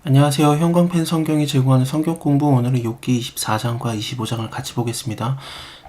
안녕하세요. 형광펜 성경이 제공하는 성경 공부, 오늘은 욥기 24장과 25장을 같이 보겠습니다.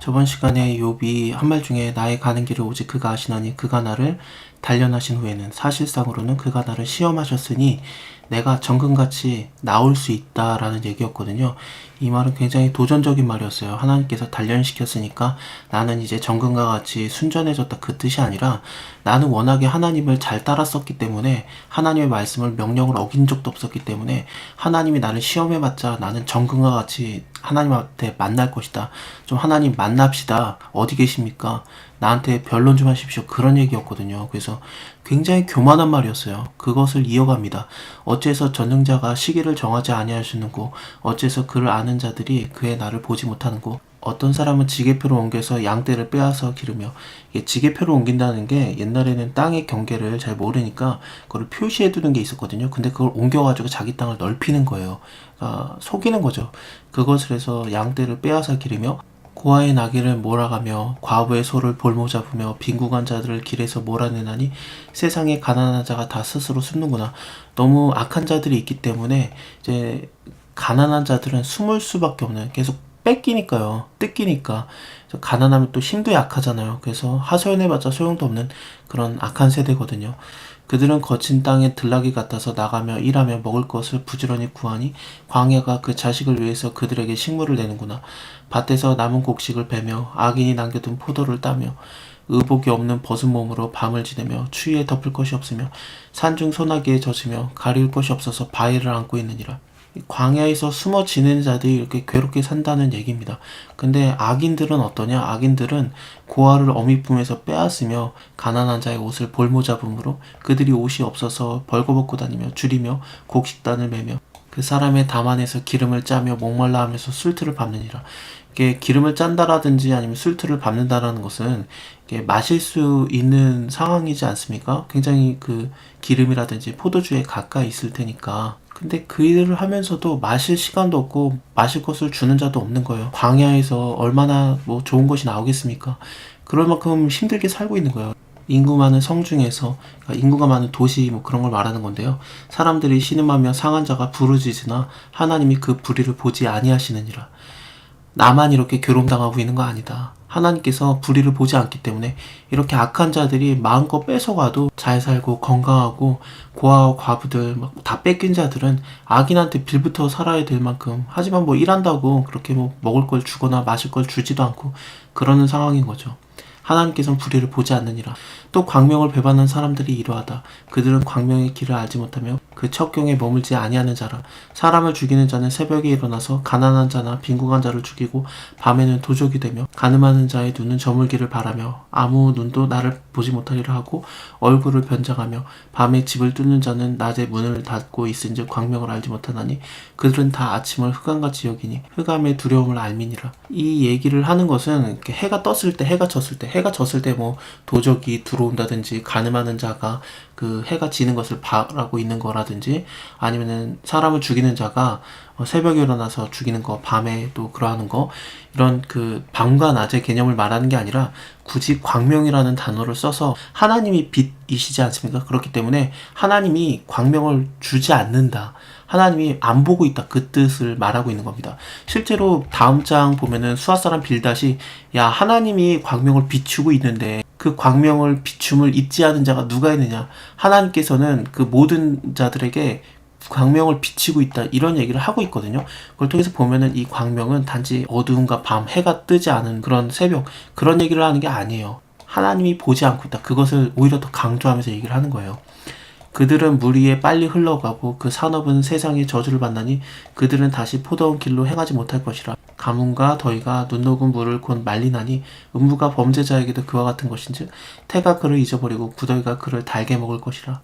저번 시간에 욥이 한 말 중에 나의 가는 길을 오직 그가 아시나니 그가 나를 단련하신 후에는 사실상으로는 그가 나를 시험하셨으니 내가 정금같이 나올 수 있다라는 얘기였거든요. 이 말은 굉장히 도전적인 말이었어요. 하나님께서 단련시켰으니까 나는 이제 정금과 같이 순전해졌다, 그 뜻이 아니라 나는 워낙에 하나님을 잘 따랐었기 때문에, 하나님의 말씀을 명령을 어긴 적도 없었기 때문에 하나님이 나를 시험해봤자 나는 정금과 같이 하나님한테 만날 것이다. 좀 하나님 만납시다. 어디 계십니까? 나한테 변론 좀 하십시오. 그런 얘기였거든요. 그래서 굉장히 교만한 말이었어요. 그것을 이어갑니다. 어째서 전능자가 시기를 정하지 아니하시는고, 어째서 그를 아는 자들이 그의 날을 보지 못하는고, 어떤 사람은 지게표를 옮겨서 양떼를 빼앗아 기르며, 이게 지게표를 옮긴다는 게 옛날에는 땅의 경계를 잘 모르니까 그걸 표시해 두는 게 있었거든요. 근데 그걸 옮겨가지고 자기 땅을 넓히는 거예요. 그러니까 속이는 거죠. 그것을 해서 양떼를 빼앗아 기르며 고아의 나귀를 몰아가며 과부의 소를 볼모 잡으며 빈궁한 자들을 길에서 몰아내나니 세상에 가난한 자가 다 스스로 숨는구나. 너무 악한 자들이 있기 때문에 이제 가난한 자들은 숨을 수밖에 없는, 계속 뺏기니까요. 뜯기니까. 가난하면 또 힘도 약하잖아요. 그래서 하소연해봤자 소용도 없는 그런 악한 세대거든요. 그들은 거친 땅에 들나귀 같아서 나가며 일하며 먹을 것을 부지런히 구하니 광야가 그 자식을 위해서 그들에게 식물을 내는구나. 밭에서 남은 곡식을 베며 악인이 남겨둔 포도를 따며 의복이 없는 벗은 몸으로 밤을 지내며 추위에 덮을 것이 없으며 산중 소나기에 젖으며 가릴 것이 없어서 바위를 안고 있느니라. 광야에서 숨어 지내는 자들이 이렇게 괴롭게 산다는 얘기입니다. 근데 악인들은 어떠냐? 악인들은 고아를 어미 품에서 빼앗으며 가난한 자의 옷을 볼모 잡음으로 그들이 옷이 없어서 벌거벗고 다니며 줄이며 곡식단을 매며 그 사람의 담 안에서 기름을 짜며 목말라 하면서 술틀을 밟느니라. 이게 기름을 짠다라든지 아니면 술틀을 밟는다라는 것은 이게 마실 수 있는 상황이지 않습니까? 굉장히 그 기름이라든지 포도주에 가까이 있을 테니까. 근데 그 일을 하면서도 마실 시간도 없고 마실 것을 주는 자도 없는 거예요. 광야에서 얼마나 뭐 좋은 것이 나오겠습니까? 그럴 만큼 힘들게 살고 있는 거예요. 인구 많은 성 중에서, 그러니까 인구가 많은 도시 뭐 그런 걸 말하는 건데요. 사람들이 신음하며 상한 자가 부르짖으나 하나님이 그 불의를 보지 아니하시느니라. 나만 이렇게 괴롭당하고 있는 거 아니다. 하나님께서 불의를 보지 않기 때문에 이렇게 악한 자들이 마음껏 뺏어가도 잘 살고 건강하고 고아와 과부들 막 다 뺏긴 자들은 악인한테 빌부터 살아야 될 만큼, 하지만 뭐 일한다고 그렇게 뭐 먹을 걸 주거나 마실 걸 주지도 않고 그러는 상황인 거죠. 하나님께서는 불의를 보지 않느니라. 또 광명을 배반한 사람들이 이러하다. 그들은 광명의 길을 알지 못하며 그 첩경에 머물지 아니하는 자라. 사람을 죽이는 자는 새벽에 일어나서 가난한 자나 빈궁한 자를 죽이고 밤에는 도적이 되며 가늠하는 자의 눈은 저물기를 바라며 아무 눈도 나를 보지 못하리라 하고 얼굴을 변장하며 밤에 집을 뚫는 자는 낮에 문을 닫고 있은즉 광명을 알지 못하나니 그들은 다 아침을 흑암같이 여기니 흑암의 두려움을 알미니라. 이 얘기를 하는 것은 이렇게 해가 떴을 때, 해가 졌을 때 뭐 도적이 들어온다든지 가늠하는 자가 그 해가 지는 것을 바라고 있는 거라든지, 아니면은 사람을 죽이는 자가 새벽에 일어나서 죽이는 거, 밤에 또 그러하는 거, 이런 그 밤과 낮의 개념을 말하는 게 아니라 굳이 광명이라는 단어를 써서 하나님이 빛이시지 않습니까? 그렇기 때문에 하나님이 광명을 주지 않는다, 하나님이 안 보고 있다, 그 뜻을 말하고 있는 겁니다. 실제로 다음 장 보면은 수앗사람 빌닷이 야, 하나님이 광명을 비추고 있는데 그 광명을 비춤을 잊지 않은 자가 누가 있느냐, 하나님께서는 그 모든 자들에게 광명을 비치고 있다, 이런 얘기를 하고 있거든요. 그걸 통해서 보면은 이 광명은 단지 어두움과 밤, 해가 뜨지 않은 그런 새벽, 그런 얘기를 하는 게 아니에요. 하나님이 보지 않고 있다, 그것을 오히려 더 강조하면서 얘기를 하는 거예요. 그들은 물 위에 빨리 흘러가고 그 산업은 세상의 저주를 받나니 그들은 다시 포도원 길로 행하지 못할 것이라. 가뭄과 더위가 눈 녹은 물을 곧 말리나니 음부가 범죄자에게도 그와 같은 것인즉 태가 그를 잊어버리고 구더기가 그를 달게 먹을 것이라.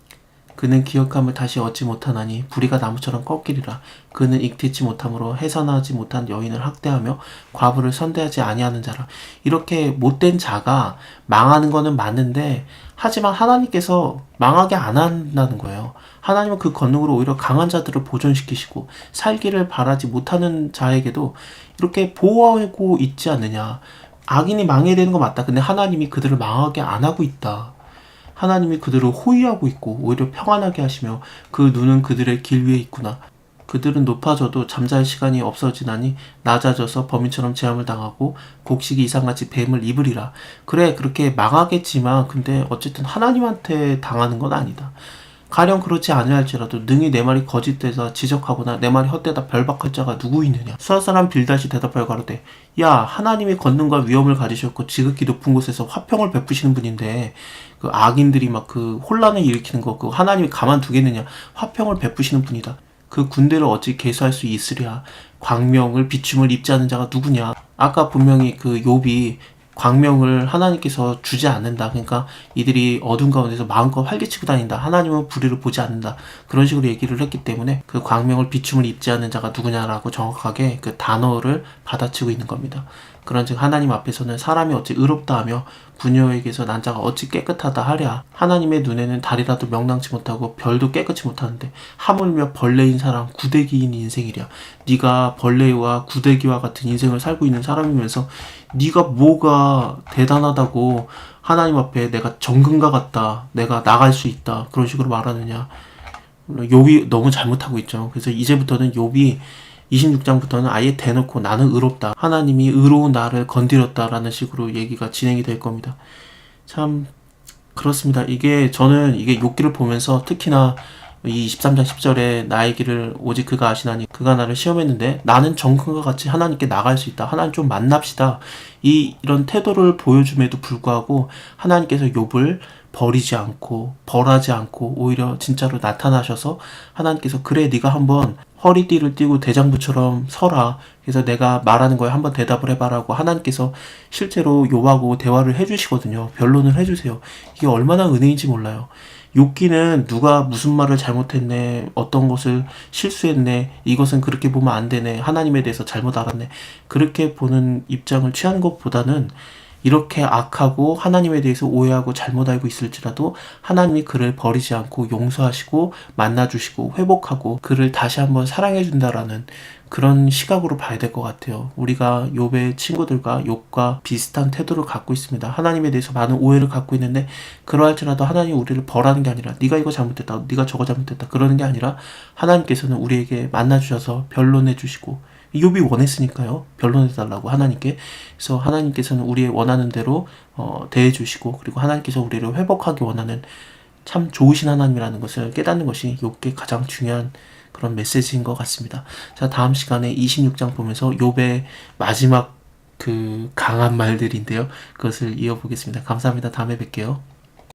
그는 기억함을 다시 얻지 못하나니 부리가 나무처럼 꺾이리라. 그는 익히지 못함으로 해산하지 못한 여인을 학대하며 과부를 선대하지 아니하는 자라. 이렇게 못된 자가 망하는 거는 맞는데, 하지만 하나님께서 망하게 안 한다는 거예요. 하나님은 그 권능으로 오히려 강한 자들을 보존시키시고 살기를 바라지 못하는 자에게도 이렇게 보호하고 있지 않느냐. 악인이 망해야 되는 거 맞다. 근데 하나님이 그들을 망하게 안 하고 있다. 하나님이 그들을 호위하고 있고 오히려 평안하게 하시며 그 눈은 그들의 길 위에 있구나. 그들은 높아져도 잠잘 시간이 없어지나니 낮아져서 범인처럼 제함을 당하고 곡식이 이상같이 뱀을 입으리라. 그래, 그렇게 망하겠지만 근데 어쨌든 하나님한테 당하는 건 아니다. 가령 그렇지 아니할지라도 능히 내 말이 거짓되다 지적하거나 내 말이 헛되다 별박할 자가 누구 있느냐. 수하사람 빌닷이 대답하여 가로되, 야, 하나님이 권능과 위엄을 가지셨고 지극히 높은 곳에서 화평을 베푸시는 분인데 그 악인들이 막 그 혼란을 일으키는 거 그 하나님이 가만두겠느냐. 화평을 베푸시는 분이다. 그 군대를 어찌 계수할 수 있으랴. 광명을 비춤을 입지 않은 자가 누구냐. 아까 분명히 그 욥이 광명을 하나님께서 주지 않는다. 그러니까 이들이 어둠 가운데서 마음껏 활개치고 다닌다. 하나님은 불의를 보지 않는다. 그런 식으로 얘기를 했기 때문에 그 광명을 비춤을 입지 않는 자가 누구냐라고 정확하게 그 단어를 받아치고 있는 겁니다. 그런즉 하나님 앞에서는 사람이 어찌 의롭다 하며 부녀에게서 난 자가 어찌 깨끗하다 하랴. 하나님의 눈에는 달이라도 명랑치 못하고 별도 깨끗이 못하는데 하물며 벌레인 사람 구데기인 인생이랴. 네가 벌레와 구데기와 같은 인생을 살고 있는 사람이면서 네가 뭐가 대단하다고 하나님 앞에 내가 정금과 같다, 내가 나갈 수 있다 그런 식으로 말하느냐. 욥이 너무 잘못하고 있죠. 그래서 이제부터는 욥이 26장부터는 아예 대놓고 나는 의롭다, 하나님이 의로운 나를 건드렸다라는 식으로 얘기가 진행이 될 겁니다. 참 그렇습니다. 저는 이게 욥기를 보면서 특히나 이 23장 10절에 나의 길을 오직 그가 아시나니 그가 나를 시험했는데 나는 정금과 같이 하나님께 나갈 수 있다. 하나님 좀 만납시다. 이런 태도를 보여줌에도 불구하고 하나님께서 욥을 버리지 않고 벌하지 않고 오히려 진짜로 나타나셔서 하나님께서 그래 네가 한번 허리띠를 띠고 대장부처럼 서라. 그래서 내가 말하는 거에 한번 대답을 해봐라고 하나님께서 실제로 욥하고 대화를 해주시거든요. 변론을 해주세요. 이게 얼마나 은혜인지 몰라요. 욥기는 누가 무슨 말을 잘못했네, 어떤 것을 실수했네, 이것은 그렇게 보면 안 되네, 하나님에 대해서 잘못 알았네, 그렇게 보는 입장을 취하는 것보다는 이렇게 악하고 하나님에 대해서 오해하고 잘못 알고 있을지라도 하나님이 그를 버리지 않고 용서하시고 만나주시고 회복하고 그를 다시 한번 사랑해준다라는 그런 시각으로 봐야 될 것 같아요. 우리가 욥의 친구들과 욥과 비슷한 태도를 갖고 있습니다. 하나님에 대해서 많은 오해를 갖고 있는데 그러할지라도 하나님이 우리를 벌하는 게 아니라 네가 이거 잘못했다, 네가 저거 잘못했다 그러는 게 아니라 하나님께서는 우리에게 만나주셔서 변론해 주시고 욥이 원했으니까요. 변론해달라고 하나님께. 그래서 하나님께서는 우리의 원하는 대로 대해주시고 그리고 하나님께서 우리를 회복하기 원하는 참 좋으신 하나님이라는 것을 깨닫는 것이 욥의 가장 중요한 그런 메시지인 것 같습니다. 자, 다음 시간에 26장 보면서 욥의 마지막 그 강한 말들인데요. 그것을 이어보겠습니다. 감사합니다. 다음에 뵐게요.